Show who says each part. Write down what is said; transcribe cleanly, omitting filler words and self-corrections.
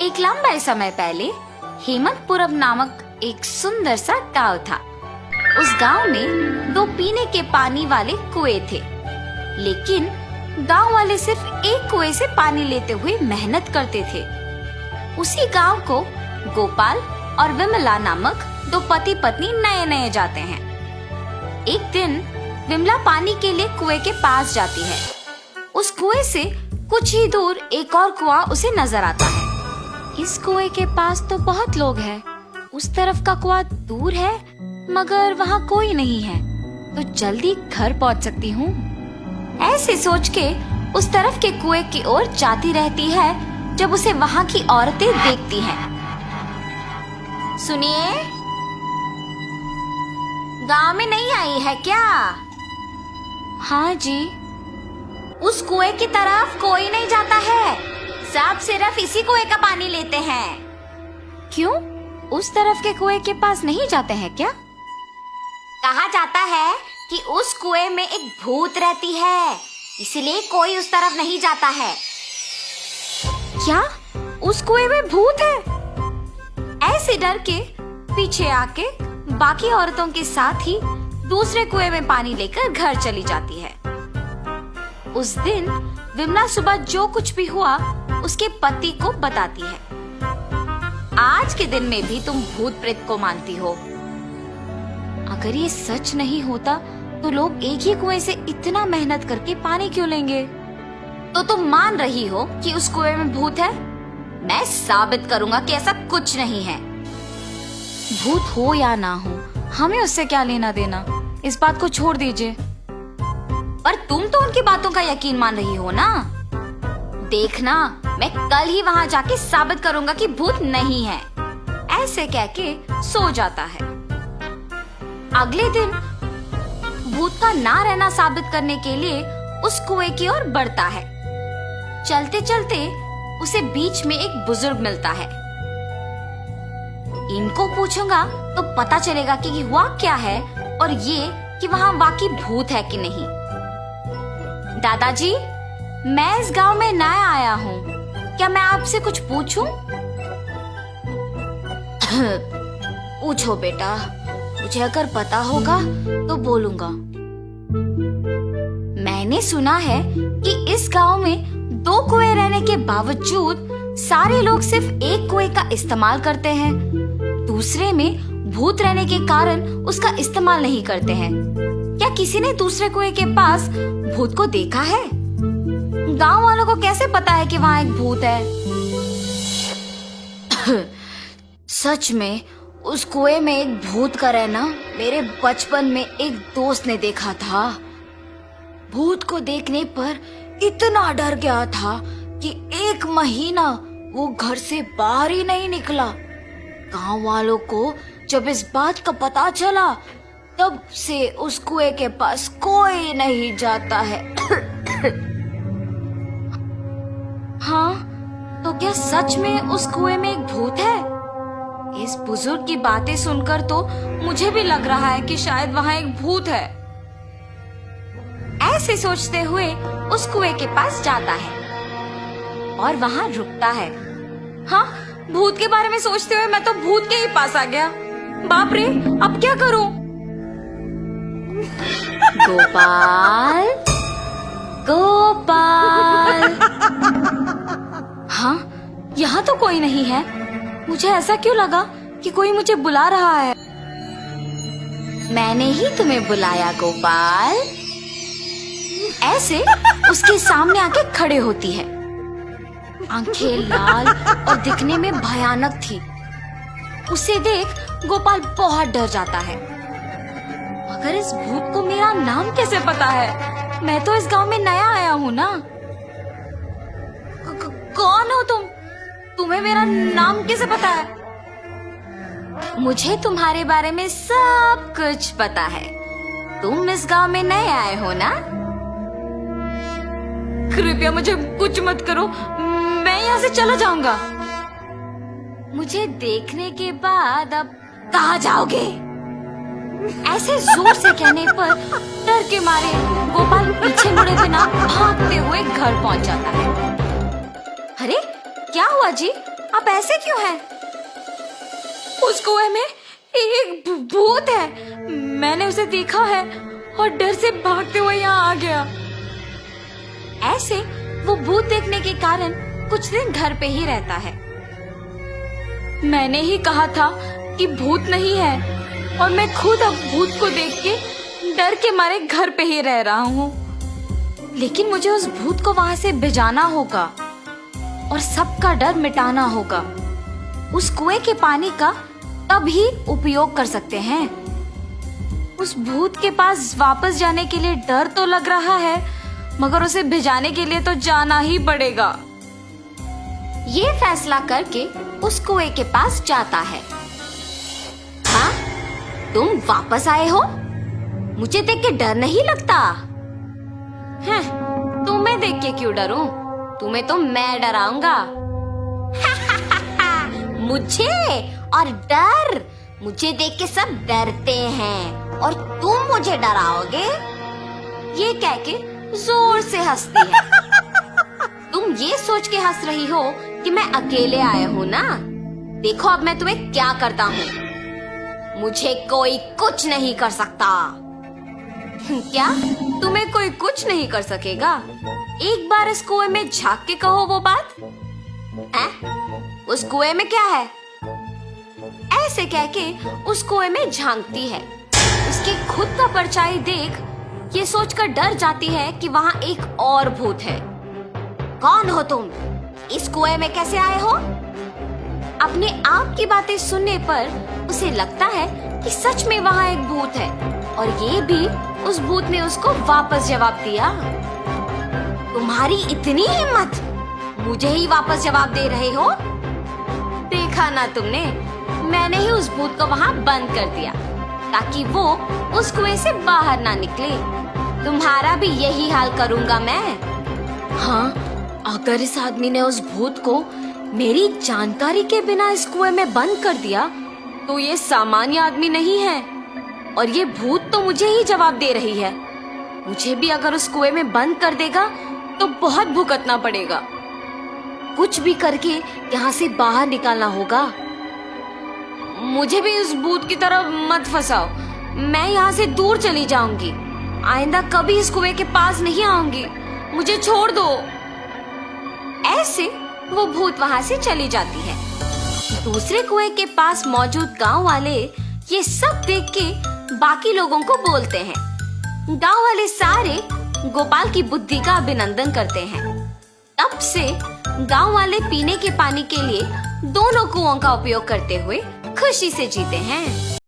Speaker 1: एक लंबे समय पहले हेमंतपुरम नामक एक सुंदर सा गांव था। उस गांव में 2 पीने के पानी वाले कुएं थे, लेकिन गांव वाले सिर्फ एक कुएं से पानी लेते हुए मेहनत करते थे। उसी गांव को गोपाल और विमला नामक 2 पति पत्नी नए नए जाते हैं। एक दिन विमला पानी के लिए कुएं के पास जाती है। उस कुएं से कुछ ही दूर एक और कुआं उसे नजर आता है। इस कुएं के पास तो बहुत लोग हैं, उस तरफ का कुआं दूर है मगर वहाँ कोई नहीं है, तो जल्दी घर पहुँच सकती हूँ। ऐसे सोच के उस तरफ के कुएं की ओर जाती रहती है जब उसे वहाँ की औरतें देखती हैं। सुनिए, गांव में नहीं आई है क्या? हाँ जी। उस कुएं की तरफ कोई नहीं जाता है, सब सिर्फ इसी कुएं का पानी लेते हैं। क्यों? उस तरफ के कुएं के पास नहीं जाते हैं क्या? कहा जाता है कि उस कुएं में एक भूत रहती है, इसलिए कोई उस तरफ नहीं जाता है। क्या उस कुएं में भूत है? ऐसे डर के पीछे आके बाकी औरतों के साथ ही दूसरे कुएं में पानी लेकर घर चली जाती है। उस दिन विमला सुबह जो कुछ भी हुआ उसके पति को बताती है। आज के दिन में भी तुम भूत प्रेत को मानती हो। अगर ये सच नहीं होता तो लोग एक ही कुएं से इतना मेहनत करके पानी क्यों लेंगे? तो तुम मान रही हो कि उस कुएं में भूत है? मैं साबित करूंगा कि ऐसा कुछ नहीं है। भूत हो या ना हो, हमें उससे क्या लेना देना, इस बात को छोड़ दीजिए। पर तुम तो उनकी बातों का यकीन मान रही हो ना? देखना, मैं कल ही वहाँ जाके साबित करूंगा कि भूत नहीं है। ऐसे कह के सो जाता है। अगले दिन भूत का ना रहना साबित करने के लिए उस कुएं की ओर बढ़ता है। चलते चलते उसे बीच में एक बुजुर्ग मिलता है। इनको पूछूंगा तो पता चलेगा कि हुआ क्या है और ये कि वहाँ वाकई भूत है कि नहीं। दादाजी, मैं इस गांव में नया आया हूँ, क्या मैं आपसे कुछ पूछूं? पूछो बेटा, मुझे अगर पता होगा तो बोलूंगा। मैंने सुना है कि इस गांव में 2 कुएं रहने के बावजूद सारे लोग सिर्फ एक कुएं का इस्तेमाल करते हैं, दूसरे में भूत रहने के कारण उसका इस्तेमाल नहीं करते हैं। क्या किसी ने दूसरे कुएं के पास भूत को देखा है? गांव वालों को कैसे पता है कि वहाँ एक भूत है? सच में उस कुएं में एक भूत का रहना मेरे बचपन में एक दोस्त ने देखा था। भूत को देखने पर इतना डर गया था कि 1 महीना वो घर से बाहर ही नहीं निकला। गांव वालों को जब इस बात का पता चला तब से उस कुएं के पास कोई नहीं जाता है। हाँ, तो क्या सच में उस कुएं में एक भूत है? इस बुजुर्ग की बातें सुनकर तो मुझे भी लग रहा है कि शायद वहाँ एक भूत है। ऐसे सोचते हुए उस कुएं के पास जाता है और वहाँ रुकता है। हाँ, भूत के बारे में सोचते हुए मैं तो भूत के ही पास आ गया। बाप रे, अब क्या करूं? गोपाल, गोपाल। हाँ, यहाँ तो कोई नहीं है। मुझे ऐसा क्यों लगा कि कोई मुझे बुला रहा है? मैंने ही तुम्हें बुलाया गोपाल। ऐसे उसके सामने आके खड़े होती है। आंखें लाल और दिखने में भयानक थी। उसे देख गोपाल बहुत डर जाता है। मगर इस भूत को मेरा नाम कैसे पता है? मैं तो इस गांव में नया आया हूँ ना। कौन हो तुम? तुम्हें मेरा नाम कैसे पता है? मुझे तुम्हारे बारे में सब कुछ पता है। तुम इस गांव में नए आए हो ना? कृपया मुझे कुछ मत करो, मैं यहाँ से चला जाऊंगा। मुझे देखने के बाद अब कहाँ जाओगे? ऐसे जोर से कहने पर डर के मारे गोपाल पीछे मुड़े बिना भागते हुए घर पहुंच जाता है। अरे क्या हुआ जी? आप ऐसे क्यों हैं? उस कुएं में एक भूत है। मैंने उसे देखा है और डर से भागते हुए यहाँ आ गया। ऐसे वो भूत देखने के कारण कुछ दिन घर पे ही रहता है। मैंने ही कहा था कि भूत नहीं है और मैं खुद अब भूत को देख के डर के मारे घर पे ही रह रहा हूँ। लेकिन मुझे उस भूत को वहां से भिजाना होगा और सबका डर मिटाना होगा। उस कुएं के पानी का तभी उपयोग कर सकते हैं। उस भूत के पास वापस जाने के लिए डर तो लग रहा है, मगर उसे भिजाने के लिए तो जाना ही पड़ेगा। ये फैसला करके उस कुएं के पास जाता है। हाँ, तुम वापस आए हो? मुझे देख के डर नहीं लगता? हैं, तुम्हें देख के क्यों डरूं? तुम्हें तो मैं डराऊंगा। मुझे और डर? मुझे देख के सब डरते हैं और तुम मुझे डराओगे? ये कह के जोर से हंसती है। तुम ये सोच के हंस रही हो कि मैं अकेले आया हूँ ना? देखो अब मैं तुम्हें क्या करता हूँ। मुझे कोई कुछ नहीं कर सकता। क्या? तुम्हें कोई कुछ नहीं कर सकेगा? एक बार इस कुएं में झांक के कहो वो बात। उस कुएं में क्या है? ऐसे कह के उस कुएं में झांकती है। उसकी खुद का परछाई देख ये सोचकर डर जाती है कि वहाँ एक और भूत है। कौन हो तुम? इस कुएं में कैसे आए हो? अपने आप की बातें सुनने पर उसे लगता है कि सच में वहाँ एक भूत है और ये भी उस भूत ने उसको वापस जवाब दिया। तुम्हारी इतनी हिम्मत, मुझे ही वापस जवाब दे रहे हो? देखा ना तुमने, मैंने ही उस भूत को वहाँ बंद कर दिया ताकि वो उस कुएं से बाहर ना निकले। तुम्हारा भी यही हाल करूँगा मैं। हाँ, अगर इस आदमी ने उस भूत को मेरी जानकारी के बिना इस कुएं में बंद कर दिया तो ये सामान्य आदमी नहीं है और ये भूत तो मुझे ही जवाब दे रही है। मुझे भी अगर उस कुएं में बंद कर देगा तो बहुत भुगतना पड़ेगा। कुछ भी करके यहाँ से बाहर निकालना होगा। मुझे भी उस भूत की तरफ मत फंसाओ। मैं यहाँ से दूर चली जाऊंगी। आइंदा कभी इस कुएं के पास नहीं आऊंगी। मुझे छोड़ दो। ऐसे वो भूत वहाँ से चली जाती है। दूसरे कुएं के पास मौजूद गांव वाले ये सब देख के बाकी लोगों को बोलते हैं। गांव वाले सारे गोपाल की बुद्धि का अभिनंदन करते हैं। तब से गांव वाले पीने के पानी के लिए दोनों कुओं का उपयोग करते हुए खुशी से जीते हैं।